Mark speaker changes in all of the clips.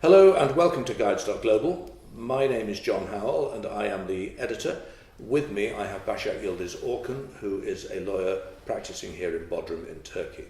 Speaker 1: Hello and welcome to Guides.Global. My name is John Howell and I am the editor. With me I have Başak Yıldız Orkun, who is a lawyer practicing here in Bodrum in Turkey.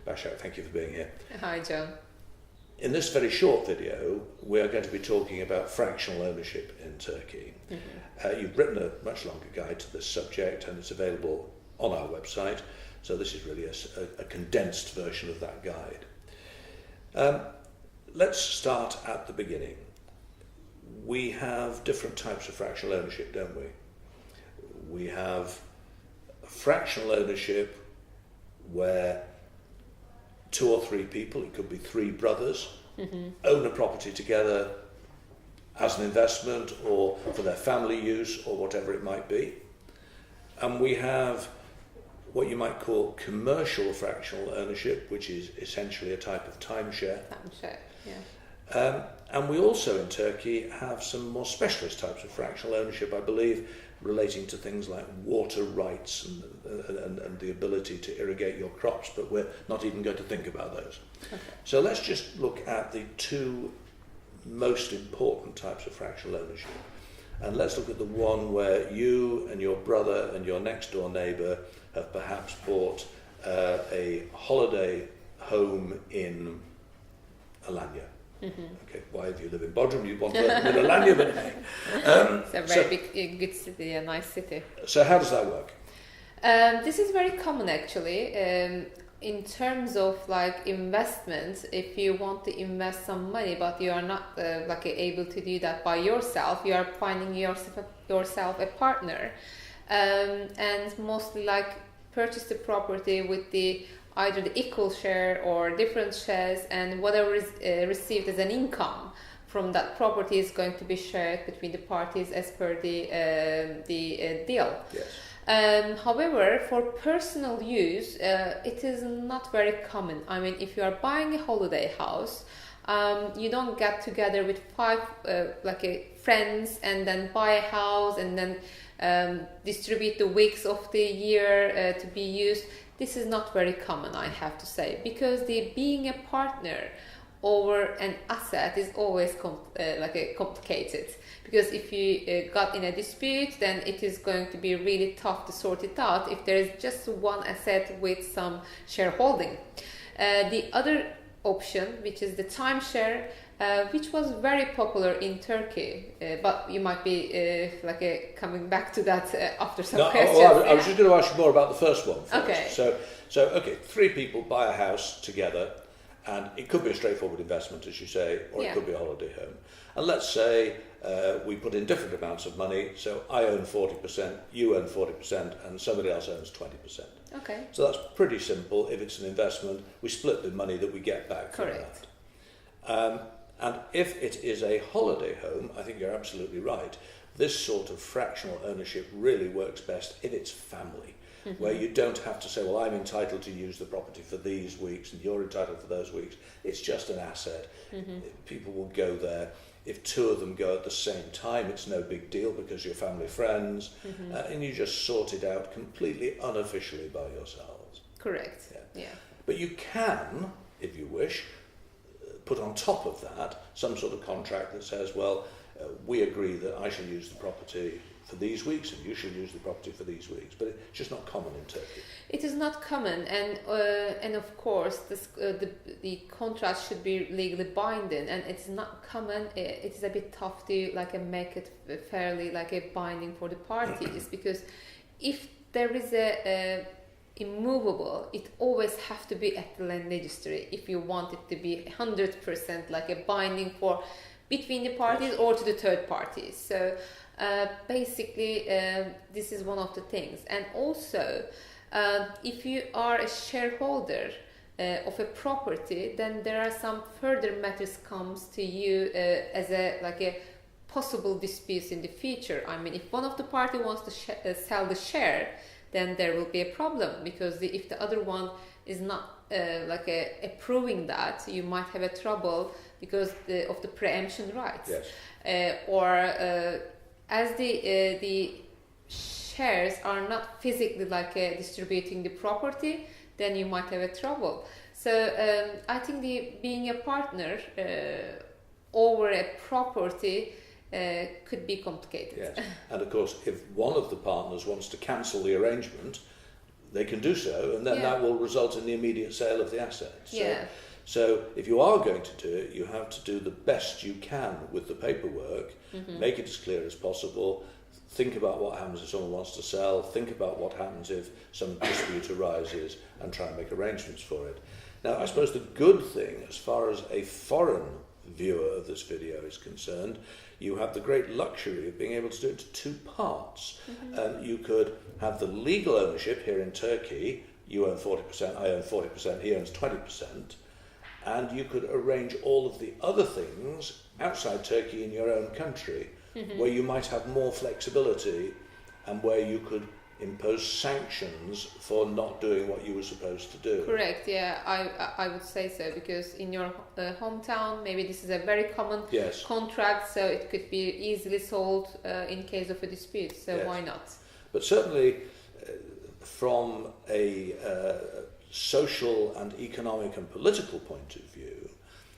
Speaker 1: Başak, thank you for being here.
Speaker 2: Hi, John.
Speaker 1: In this very short video, we are going to be talking about fractional ownership in Turkey. You've written a much longer guide to this subject and it's available on our website, so this is really a condensed version of that guide. Let's start at the beginning. We have different types of fractional ownership, don't we? We have fractional ownership where two or three people, it could be three brothers, own a property together as an investment or for their family use or whatever it might be. And we have what you might call commercial fractional ownership, which is essentially a type of timeshare.
Speaker 2: Timeshare, yeah.
Speaker 1: And we also in Turkey have some more specialist types of fractional ownership, I believe, relating to things like water rights and the ability to irrigate your crops, but we're not even going to think about those.
Speaker 2: Okay.
Speaker 1: So let's just look at the two most important types of fractional ownership. And let's look at the one where you and your brother and your next door neighbour have perhaps bought a holiday home in Alanya. Okay, why if you live in Bodrum you want to live in Alanya, but hey.
Speaker 2: It's a very big, good city, a nice city.
Speaker 1: So how does that work?
Speaker 2: This is very common actually. In terms of like investment, if you want to invest some money but you are not able to do that by yourself, you are finding yourself a partner, and mostly like purchase the property with either the equal share or different shares, and whatever is received as an income from that property is going to be shared between the parties as per the deal.
Speaker 1: Yes.
Speaker 2: However, for personal use, it is not very common. I mean, if you are buying a holiday house, you don't get together with five friends and then buy a house and then distribute the weeks of the year to be used. This is not very common, I have to say, because being a partner over an asset is always complicated. Because if you got in a dispute, then it is going to be really tough to sort it out if there is just one asset with some shareholding. The other option, which is the timeshare, which was very popular in Turkey, but you might be coming back to that after some questions.
Speaker 1: I was just going to ask you more about the first one first.
Speaker 2: Okay.
Speaker 1: So three people buy a house together, and it could be a straightforward investment, as you say, or it could be a holiday home. And let's say we put in different amounts of money, so I own 40%, you own 40%, and somebody else owns 20%.
Speaker 2: Okay.
Speaker 1: So that's pretty simple. If it's an investment, we split the money that we get back from that. And if it is a holiday home, I think you're absolutely right. This sort of fractional ownership really works best if it's family, where you don't have to say, well, I'm entitled to use the property for these weeks and you're entitled for those weeks. It's just an asset. People will go there. If two of them go at the same time, it's no big deal because you're family friends, and you just sort it out completely unofficially by yourselves.
Speaker 2: Correct. Yeah.
Speaker 1: But you can, if you wish, put on top of that some sort of contract that says, well, we agree that I shall use the property for these weeks and you shall use the property for these weeks. But it's just not common in Turkey. It
Speaker 2: is not common, and of course the contract should be legally binding, and it's not common. It is a bit tough to make it fairly binding for the parties, because if there is a immovable, it always have to be at the land registry if you want it to be 100% a binding for between the parties or to the third parties. So basically this is one of the things. And also if you are a shareholder of a property, then there are some further matters comes to you as a possible disputes in the future. I mean, if one of the party wants to sell the share, then there will be a problem, because if the other one is not approving that, you might have a trouble because of the preemption rights.
Speaker 1: Yes.
Speaker 2: Or as the shares are not physically distributing the property, then you might have a trouble. So I think being a partner over a property could be complicated.
Speaker 1: Yes, and of course, if one of the partners wants to cancel the arrangement, they can do so, and then that will result in the immediate sale of the asset. So if you are going to do it, you have to do the best you can with the paperwork, make it as clear as possible, think about what happens if someone wants to sell, think about what happens if some dispute arises, and try and make arrangements for it. Now, I suppose the good thing, as far as a foreign viewer of this video is concerned, you have the great luxury of being able to do it in two parts. You could have the legal ownership here in Turkey, you own 40%, I own 40%, he owns 20%, and you could arrange all of the other things outside Turkey in your own country, where you might have more flexibility and where you could impose sanctions for not doing what you were supposed to do.
Speaker 2: Correct, yeah, I would say so, because in your hometown, maybe this is a very common contract, so it could be easily sold in case of a dispute, so why not?
Speaker 1: But certainly, from a social and economic and political point of view,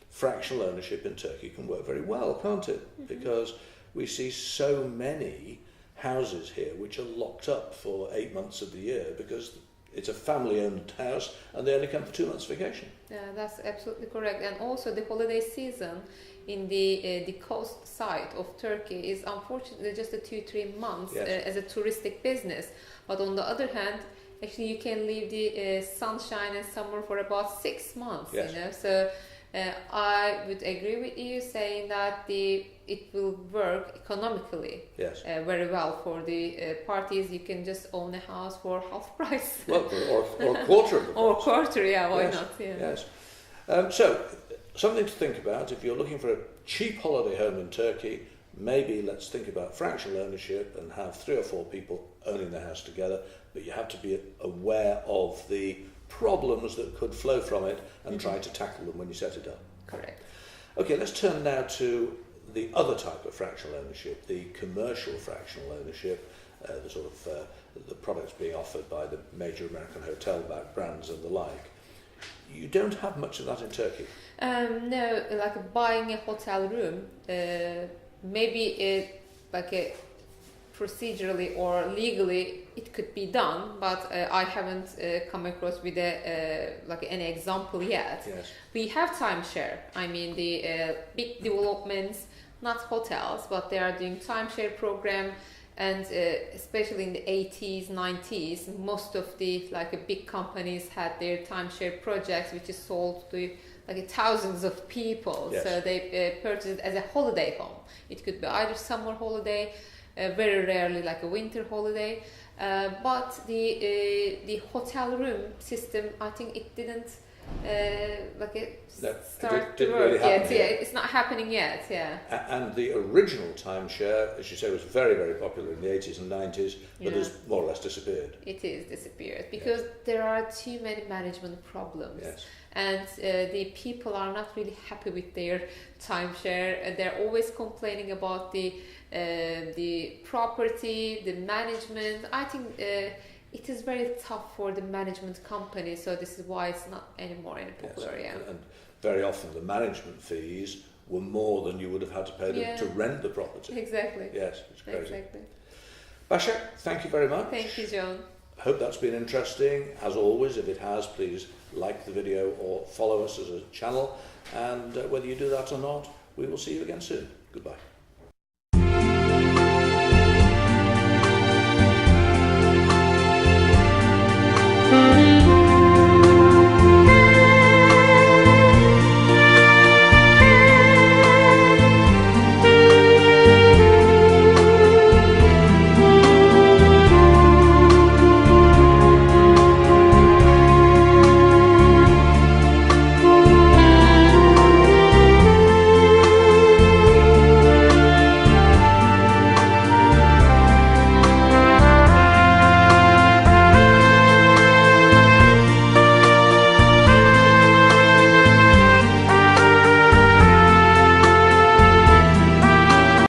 Speaker 1: fractional ownership in Turkey can work very well, can't it? Because we see so many houses here which are locked up for 8 months of the year because it's a family-owned house and they only come for 2 months vacation.
Speaker 2: Yeah, that's absolutely correct. And also the holiday season in the coast side of Turkey is unfortunately just a 2-3 months as a touristic business. But on the other hand, actually you can leave the sunshine and summer for about 6 months. You know, so I would agree with you saying that it will work economically very well for the parties. You can just own a house for half price.
Speaker 1: Well, or a quarter of the price.
Speaker 2: Or a quarter, why not?
Speaker 1: Yes. So, something to think about if you're looking for a cheap holiday home in Turkey. Maybe let's think about fractional ownership and have 3 or 4 people owning the house together, but you have to be aware of the problems that could flow from it and try to tackle them when you set it up.
Speaker 2: Correct.
Speaker 1: Okay, let's turn now to the other type of fractional ownership, the commercial fractional ownership, the sort of the products being offered by the major American hotel brands and the like. You don't have much of that in Turkey.
Speaker 2: No, like buying a hotel room, maybe procedurally or legally it could be done, but I haven't come across with any example yet. We have timeshare. I mean the big developments, not hotels, but they are doing timeshare program, and especially in the 80s, 90s, most of the big companies had their timeshare projects, which is sold to thousands of people. So they purchase it as a holiday home. It could be either summer holiday, very rarely a winter holiday, but the hotel room system, I think it didn't start to work
Speaker 1: really
Speaker 2: yet. It's not happening yet.
Speaker 1: And the original timeshare, as you say, was very, very popular in the 80s and 90s, but has more or less disappeared.
Speaker 2: It is disappeared because there are too many management problems. And the people are not really happy with their timeshare. They're always complaining about the property, the management. I think it is very tough for the management company, so this is why it's not anymore any popular.
Speaker 1: And very often the management fees were more than you would have had to pay them to rent the property.
Speaker 2: Exactly.
Speaker 1: Yes, it's crazy.
Speaker 2: Exactly.
Speaker 1: Başak, thank you very much.
Speaker 2: Thank you, John.
Speaker 1: Hope that's been interesting. As always, if it has, please like the video or follow us as a channel. And whether you do that or not, we will see you again soon. Goodbye.